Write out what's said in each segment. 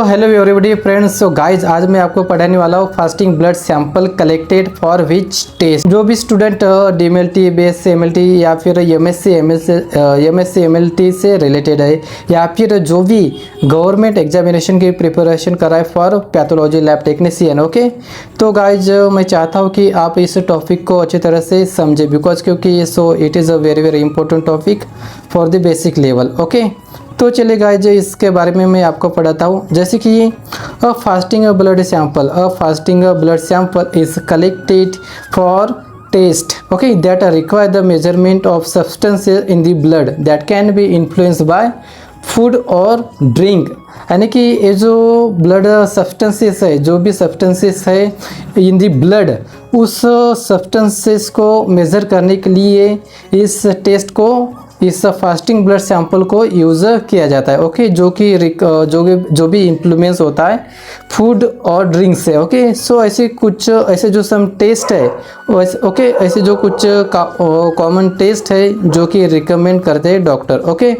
Hello everybody friends. So guys आज मैं आपको पढ़ाने वाला हूँ fasting blood sample collected for which test. जो भी स्टूडेंट DMLT BSc MLT या फिर MSc MLT से रिलेटेड है या फिर जो भी गवर्नमेंट एग्जामिनेशन की प्रिपरेशन कराए for pathology lab technician. Okay, तो गाइज मैं चाहता हूँ कि आप इस टॉपिक को अच्छी तरह से समझे बिकॉज क्योंकि it is a very important topic for the basic level. Okay, तो चलिए गाइज इसके बारे में मैं आपको पढ़ाता हूँ। जैसे कि fasting blood sample is collected for test okay that require the measurement of substances in the blood that can be influenced by food और ड्रिंक। यानी कि ये जो ब्लड सब्सटेंसेस है, जो भी सब्सटेंसेस है इन दी ब्लड, उस सब्सटेंसेस को मेज़र करने के लिए इस टेस्ट को, इस फास्टिंग ब्लड सैंपल को यूज़ किया जाता है। ओके, जो भी इन्फ्लुएंस होता है फूड और ड्रिंक से। ओके, सो ऐसे जो सम टेस्ट है ओके, ऐसे जो कुछ कॉमन टेस्ट है जो कि रिकमेंड करते हैं डॉक्टर। ओके,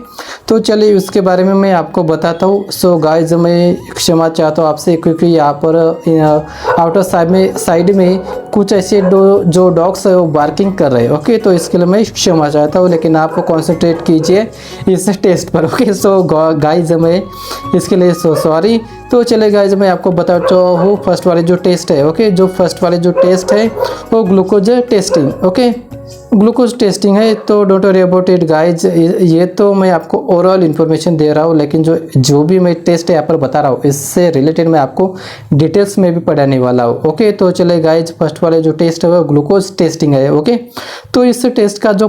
तो चलिए उसके बारे में मैं आपको बताता हूँ। सो गाइज मैं क्षमा चाहता हूँ आपसे क्योंकि यहाँ पर आउटर साइड में कुछ ऐसे जो डॉग्स है वो बार्किंग कर रहे हैं। ओके, तो इसके लिए मैं क्षमा चाहता हूँ, लेकिन आप कॉन्सेंट्रेट कीजिए इस टेस्ट पर। ओके, सो गाइज मैं इसके लिए सॉरी। तो चले गाइज मैं आपको बताता हूँ फर्स्ट वाले जो टेस्ट है। ओके, जो फर्स्ट वाले जो टेस्ट है वो glucose testing. Okay, glucose testing है, तो don't worry about it guys. ये तो मैं आपको ओवरऑल इन्फॉर्मेशन दे रहा हूँ, लेकिन जो भी मैं टेस्ट यहाँ पर बता रहा हूँ इससे रिलेटेड मैं आपको डिटेल्स में भी पढ़ाने वाला हूँ। ओके, तो चले गाइज फर्स्ट वाले जो टेस्ट है वो ग्लूकोज टेस्टिंग है। ओके, तो इस टेस्ट का जो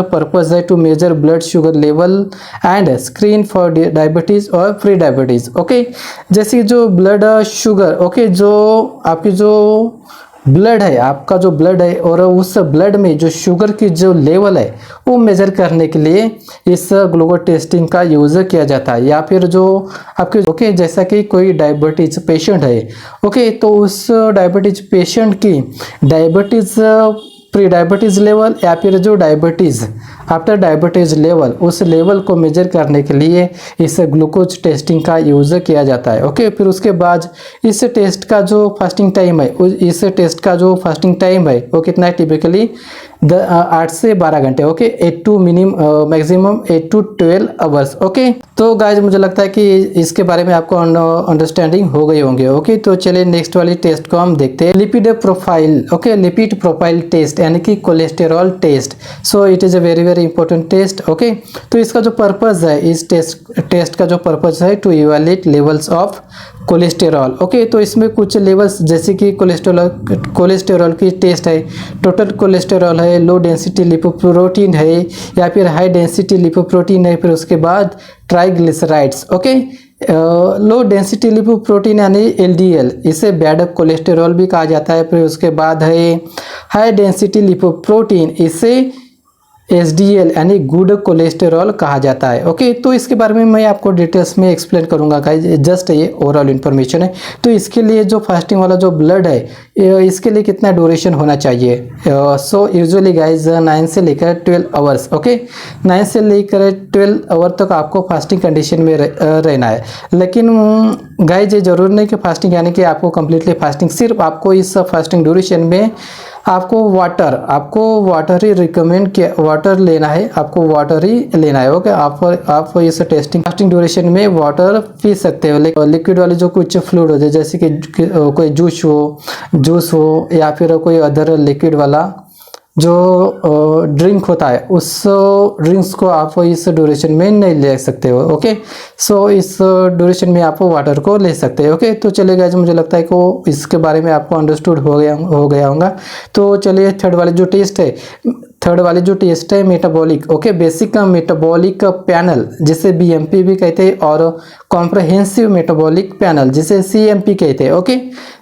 पर्पज़ है to measure blood sugar level and screen for diabetes और प्री डायबिटीज़। ओके, जैसे जो ब्लड शुगर, ओके, जो आपकी जो ब्लड है, आपका जो ब्लड है और उस ब्लड में जो शुगर की जो लेवल है वो मेज़र करने के लिए इस ग्लूकोज टेस्टिंग का यूज़ किया जाता है। या फिर जो आपके ओके, जैसा कि कोई डायबिटीज़ पेशेंट है, ओके, तो उस डायबिटीज़ पेशेंट की डायबिटीज़ प्री डायबिटीज़ लेवल या फिर जो डायबिटीज़ आफ्टर डायबिटीज़ लेवल, उस लेवल को मेजर करने के लिए इस ग्लूकोज टेस्टिंग का यूज़ किया जाता है। ओके, फिर उसके बाद इस टेस्ट का जो फास्टिंग टाइम है वो कितना है? टिपिकली 8 से 12 घंटे। Okay, 8 to maximum 8 to 12 hours. Okay, तो गाइज मुझे लगता है कि इसके बारे में आपको अंडरस्टैंडिंग हो गई होंगे। ओके, तो चलिए नेक्स्ट वाली टेस्ट को हम देखते हैं, lipid profile. Okay, lipid profile test यानी कि cholesterol test. So it is a very important test. Okay, तो इसका जो पर्पज़ है, इस टेस्ट का जो पर्पज़ है to evaluate levels of cholesterol. Okay, तो इसमें कुछ लेवल्स जैसे कि कोलेस्टेरॉल की टेस्ट है, टोटल कोलेस्टेरॉल है, लो डेंसिटी लिपोप्रोटीन है या फिर हाई डेंसिटी लिपोप्रोटीन है, फिर उसके बाद triglycerides. Okay, low density lipoprotein यानी LDL, इसे बैड कोलेस्टेरॉल भी कहा जाता है। फिर उसके बाद है हाई डेंसिटी लिपोप्रोटीन, इसे HDL यानी गुड कोलेस्टेरॉल कहा जाता है। ओके, तो इसके बारे में मैं आपको डिटेल्स में एक्सप्लेन करूंगा गाइज, जस्ट ये ओवरऑल इन्फॉर्मेशन है। तो इसके लिए जो फास्टिंग वाला जो ब्लड है इसके लिए कितना ड्यूरेशन होना चाहिए? सो यूजुअली गाइज 9 से लेकर 12 आवर्स। ओके, 9 से लेकर 12 आवर तक आपको फास्टिंग कंडीशन में रहना है। लेकिन गाइज ये जरूरी नहीं कि फास्टिंग यानी कि आपको कम्प्लीटली फास्टिंग, सिर्फ आपको इस फास्टिंग ड्यूरेशन में आपको वाटर ही रिकमेंड किया, वाटर लेना है, आपको वाटर ही लेना है। ओके, आप इस फास्टिंग ड्यूरेशन में वाटर पी सकते हो। लिक्विड वाले जो कुछ फ्लूइड होते हैं जैसे कि कोई जूस हो या फिर कोई अदर लिक्विड वाला जो ड्रिंक होता है, उस ड्रिंक्स को आप इस ड्यूरेशन में नहीं ले सकते हो। ओके, सो इस ड्यूरेशन में आप वाटर को ले सकते हैं। ओके, तो चलिए गाइस मुझे लगता है कि इसके बारे में आपको अंडरस्टूड हो गया होगा। तो चलिए थर्ड वाली जो टेस्ट है metabolic. Okay, basic metabolic panel जिसे BMP भी कहते हैं और कॉम्प्रहेंसिव मेटाबॉलिक पैनल जिसे CMP कहते हैं। ओके,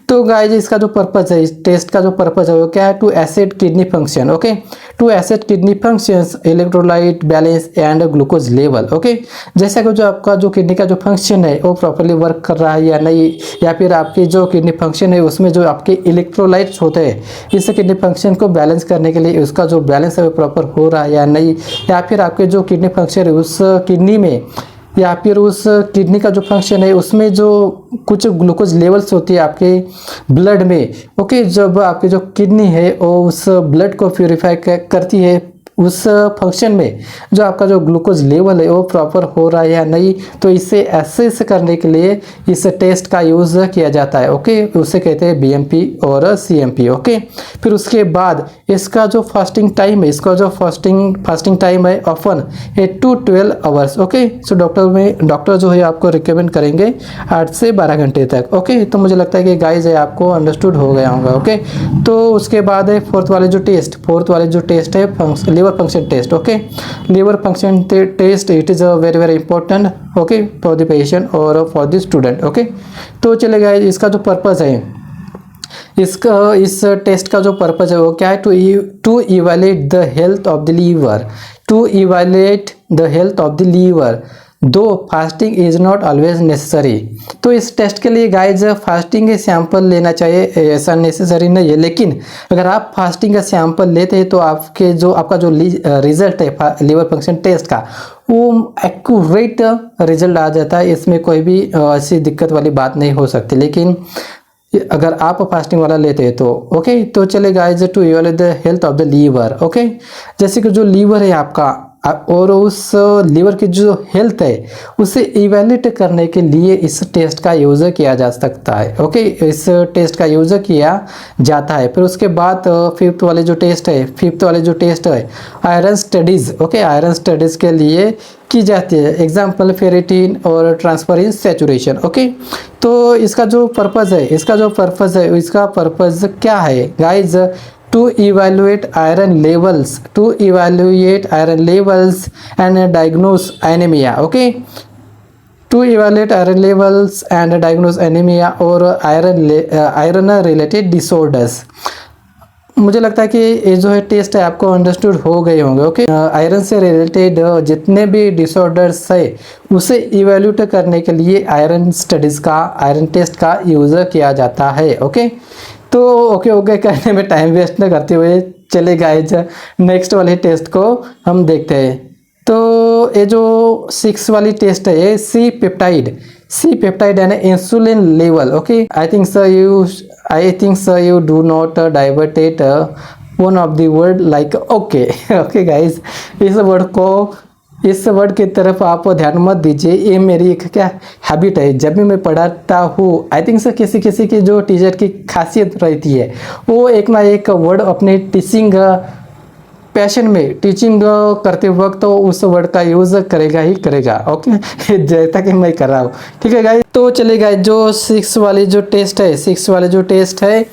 तो गाइज इसका जो पर्पज़ है, इस टेस्ट का जो पर्पज़ है वो क्या है? To assess kidney function. Okay, to assess kidney functions, electrolyte balance and glucose level. Okay, जैसा कि जो आपका जो किडनी का जो फंक्शन है वो प्रॉपर्ली वर्क कर रहा है या नहीं, या फिर आपकी जो किडनी फंक्शन है उसमें जो आपके इलेक्ट्रोलाइट्स होते हैं इस किडनी फंक्शन को बैलेंस करने के लिए उसका जो बैलेंस है वो प्रॉपर हो रहा है या नहीं, या फिर आपके जो किडनी फंक्शन है उस किडनी में या फिर उस किडनी का जो फंक्शन है उसमें जो कुछ ग्लूकोज लेवल्स होती है आपके ब्लड में, ओके, जब आपकी जो किडनी है वो उस ब्लड को प्योरीफाई करती है, उस फंक्शन में जो आपका जो ग्लूकोज लेवल है वो प्रॉपर हो रहा है या नहीं, तो इसे एसेस करने के लिए इस टेस्ट का यूज़ किया जाता है, ओके। उसे कहते हैं बीएमपी और सीएमपी, ओके। फिर उसके बाद इसका जो फास्टिंग टाइम है, इसका जो फास्टिंग टाइम है often 8 to 12 hours, okay. So doctor जो है आपको रिकमेंड करेंगे 8 से 12 घंटे तक, ओके। तो मुझे लगता है कि गाइज है आपको अंडरस्टूड हो गया होगा, ओके। तो उसके बाद है फोर्थ वाले जो टेस्ट है liver function test, okay. Liver function test it is very very important, okay, for the patient और फॉर द स्टूडेंट, ओके। तो चले गए, इसका जो पर्पज़ है, इस टेस्ट का जो पर्पज़ है वो क्या है, to evaluate the health of the liver, to evaluate the health of the liver though fasting is not always necessary. तो इस टेस्ट के लिए गाइज फास्टिंग के सैंपल लेना चाहिए, ऐसा नेसेसरी नहीं है, लेकिन अगर आप फास्टिंग का सैंपल लेते हैं तो आपका जो रिजल्ट है लिवर फंक्शन टेस्ट का वो एक्यूरेट रिजल्ट आ जाता है, इसमें कोई भी ऐसी दिक्कत वाली बात नहीं हो सकती। लेकिन अगर आप फास्टिंग वाला लेते हैं तो ओके। तो चले guys to evaluate the health of the liver, okay. जैसे कि जो लीवर है आपका और उस लीवर की जो हेल्थ है उसे इवैल्यूएट करने के लिए इस टेस्ट का यूज़ किया जा सकता है, ओके। इस टेस्ट का यूज़ किया जाता है। फिर उसके बाद फिफ्थ वाले जो टेस्ट है iron studies, okay, iron studies के लिए की जाती है, एग्जाम्पल फेरेटिन और ट्रांसफर सैचुरेशन, ओके। तो इसका जो पर्पज़ है इसका पर्पज़ क्या है guys, to evaluate iron levels and diagnose anemia, okay, to evaluate iron levels and diagnose anemia और iron related disorders। मुझे लगता है कि ये जो है टेस्ट है आपको अंडरस्टूड हो गए होंगे, ओके। आयरन से रिलेटेड जितने भी डिसऑर्डर्स है उसे इवेल्यूट करने के लिए आयरन टेस्ट का यूज़ किया जाता है, ओके। तो ओके कहने में टाइम वेस्ट न करते हुए चले गाइज नेक्स्ट वाले टेस्ट को हम देखते हैं। तो ये जो 6 वाली टेस्ट है ये सी पेप्टाइड यानी insulin level, okay. I think sir you do not diverted one of the word like okay guys, इस वर्ड की तरफ आप ध्यान मत दीजिए, ये मेरी एक क्या हैबिट है, जब भी मैं पढ़ाता हूँ आई थिंक सर किसी की जो टीचर की खासियत रहती है वो एक ना एक वर्ड अपने टीचिंग पैशन में टीचिंग करते वक्त तो उस वर्ड का यूज़ करेगा ही करेगा, ओके, जैसा कि मैं कर रहा हूँ, ठीक है गाइस। तो चलेगा जो 6 वाली जो टेस्ट है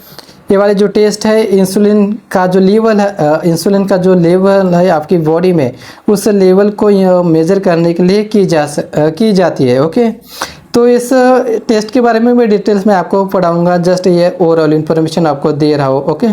ये वाली जो टेस्ट है इंसुलिन का जो लेवल है आपकी बॉडी में उस लेवल को मेज़र करने के लिए की जाती है, ओके। तो इस टेस्ट के बारे में मैं डिटेल्स में आपको पढ़ाऊंगा, जस्ट ये ओवरऑल इन्फॉर्मेशन आपको दे रहा हूँ, ओके।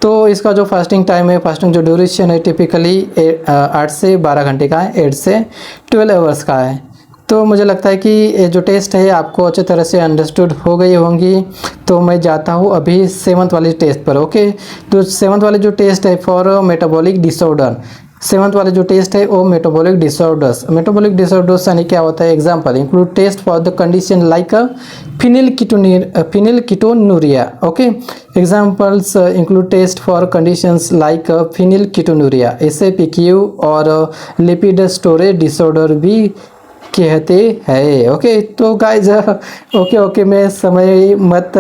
तो इसका जो फास्टिंग टाइम है, फास्टिंग जो ड्यूरेशन है टिपिकली 8 से 12 घंटे का है, 8 से 12 आवर्स का है। तो मुझे लगता है कि ये जो टेस्ट है आपको अच्छी तरह से अंडरस्टूड हो गई होंगी। तो मैं जाता हूँ अभी 7th वाली टेस्ट पर, ओके। तो 7th वाली जो टेस्ट है फॉर मेटाबॉलिक डिसऑर्डर, 7th वाले जो टेस्ट है वो मेटाबॉलिक डिसऑर्डर्स यानी क्या होता है, example include test for the condition like phenyl ketonuria, okay. Examples include test for conditions like phenyl ketonuria, इसे पीक्यू और लिपिड स्टोरेज डिसऑर्डर भी कहते हैं, ओके। तो गाइज ओके मैं समय मत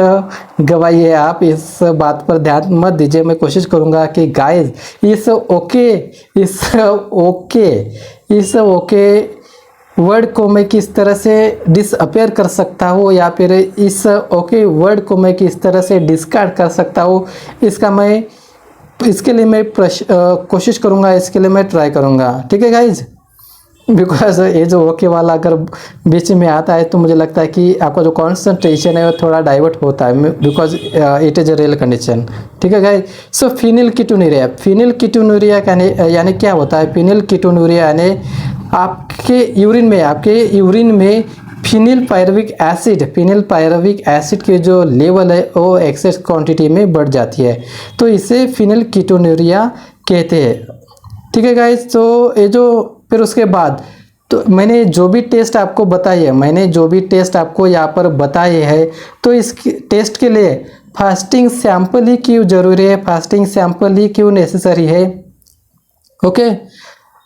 गवाइए, आप इस बात पर ध्यान मत दीजिए। मैं कोशिश करूँगा कि गाइज इस ओके वर्ड को मैं किस तरह से डिसअपेयर कर सकता हूँ या फिर इस ओके वर्ड को मैं किस तरह से डिस्कार्ड कर सकता हूँ, इसके लिए मैं कोशिश करूँगा, इसके लिए मैं ट्राई करूँगा, ठीक है गाइज। बिकॉज ये जो ओके वाला अगर बीच में आता है तो मुझे लगता है कि आपका जो कॉन्सेंट्रेशन है वो थोड़ा डाइवर्ट होता है, because it is a real condition, ठीक है गाइस। सो फिनिल कीटोनुरिया यानी क्या होता है, फिनिल कीटोनुरिया यानी आपके यूरिन में फिनिल पायरुविक एसिड की जो लेवल है वो एक्सेस क्वांटिटी में बढ़ जाती है, तो इसे फिनिल कीटोनुरिया कहते हैं, ठीक है गाइस। तो ये जो फिर उसके बाद तो मैंने जो भी टेस्ट आपको बताए है, मैंने जो भी टेस्ट आपको यहाँ पर बताए हैं, तो इस टेस्ट के लिए फास्टिंग सैंपल ही क्यों ज़रूरी है, फास्टिंग सैंपल ही क्यों नेसेसरी है। ओके,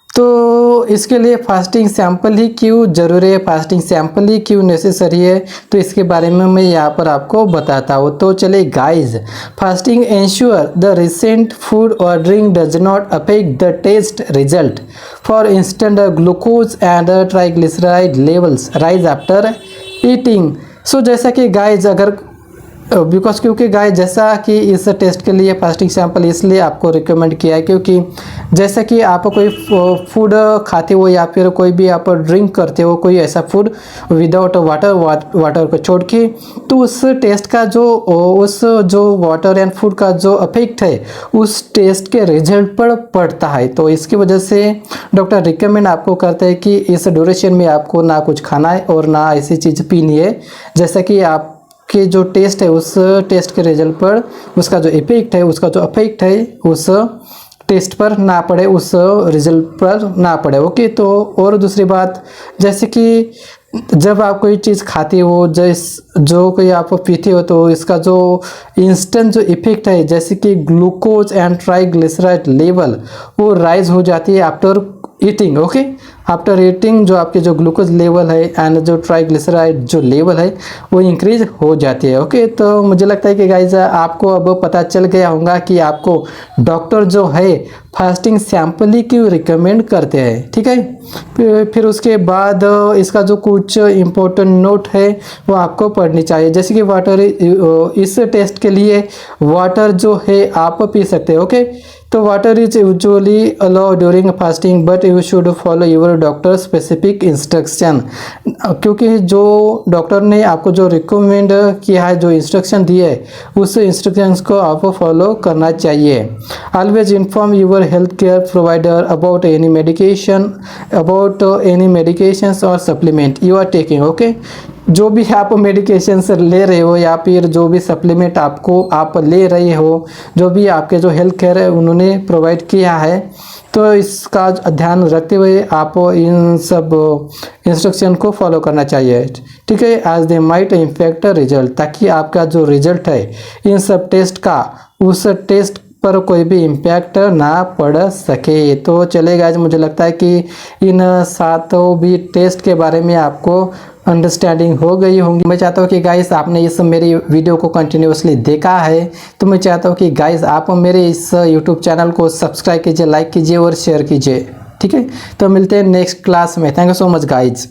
तो इसके लिए फास्टिंग सैंपल ही क्यों ज़रूरी है, फास्टिंग सैंपल ही क्यों नेसेसरी है, तो इसके बारे में मैं यहाँ पर आपको बताता हूँ। तो चलिए guys, fasting ensure the recent food और drink does not affect the test result. For instance glucose and triglyceride levels rise after eating. So जैसा कि गाइज अगर बिकॉज क्योंकि गाइस जैसा कि इस टेस्ट के लिए फास्टिंग सैंपल इसलिए आपको रिकमेंड किया है क्योंकि जैसा कि आप कोई फूड खाते हो या फिर कोई भी आप ड्रिंक करते हो, कोई ऐसा फूड विदाउट वाटर को छोड़ के, तो उस टेस्ट का जो वाटर एंड फूड का जो इफेक्ट है उस टेस्ट के रिजल्ट पर पड़ता है। तो इसकी वजह से डॉक्टर रिकमेंड आपको करते हैं कि इस ड्यूरेशन में आपको ना कुछ खाना है और ना ऐसी चीज़ पीनी है जैसा कि आप कि जो टेस्ट है उस टेस्ट के रिजल्ट पर उसका जो इफेक्ट है, उसका जो इफेक्ट है उस टेस्ट पर ना पड़े, उस रिजल्ट पर ना पड़े। ओके, तो और दूसरी बात, जैसे कि जब आप कोई चीज़ खाते हो, जो कोई आप पीते हो, तो इसका जो इंस्टेंट जो इफेक्ट है जैसे कि ग्लूकोज एंड ट्राइग्लिसराइड लेवल वो राइज हो जाती है after eating. Okay, after eating जो आपके जो ग्लूकोज लेवल है एंड जो ट्राइग्लिसराइड जो लेवल है वो इंक्रीज हो जाती है। ओके, तो मुझे लगता है कि गाइज आपको अब पता चल गया होगा कि आपको डॉक्टर जो है फास्टिंग सैंपल ही क्यों रिकमेंड करते हैं। ठीक है, फिर उसके बाद इसका जो कुछ इम्पोर्टेंट नोट है वो आपको पढ़नी चाहिए। जैसे कि वाटर, इस टेस्ट के लिए वाटर जो है आप पी सकते हैं। ओके, तो water is usually allow during fasting but you should follow your doctor specific instruction. क्योंकि जो डॉक्टर ने आपको जो रिकमेंड किया है, जो इंस्ट्रक्शन दिए है, उस इंस्ट्रक्शंस को आपको फॉलो करना चाहिए। Always inform your health care provider about any medications और supplement you are taking. Okay, जो भी आप मेडिकेशंस ले रहे हो या फिर जो भी सप्लीमेंट आप ले रहे हो, जो भी आपके जो हेल्थ केयर है उन्होंने प्रोवाइड किया है, तो इसका ध्यान रखते हुए आप इन सब इंस्ट्रक्शन को फॉलो करना चाहिए। ठीक है, as they might impact result, ताकि आपका जो रिजल्ट है इन सब टेस्ट का उस टेस्ट पर कोई भी इम्पैक्ट ना पड़ सके। तो चलेगा, आज मुझे लगता है कि इन 7 भी टेस्ट के बारे में आपको अंडरस्टैंडिंग हो गई होंगी। मैं चाहता हूँ कि गाइस आपने इस मेरी वीडियो को कंटिन्यूसली देखा है, तो मैं चाहता हूँ कि गाइस आप मेरे इस यूट्यूब चैनल को सब्सक्राइब कीजिए, लाइक कीजिए और शेयर कीजिए। ठीक है, तो मिलते हैं नेक्स्ट क्लास में। Thank you so much guys.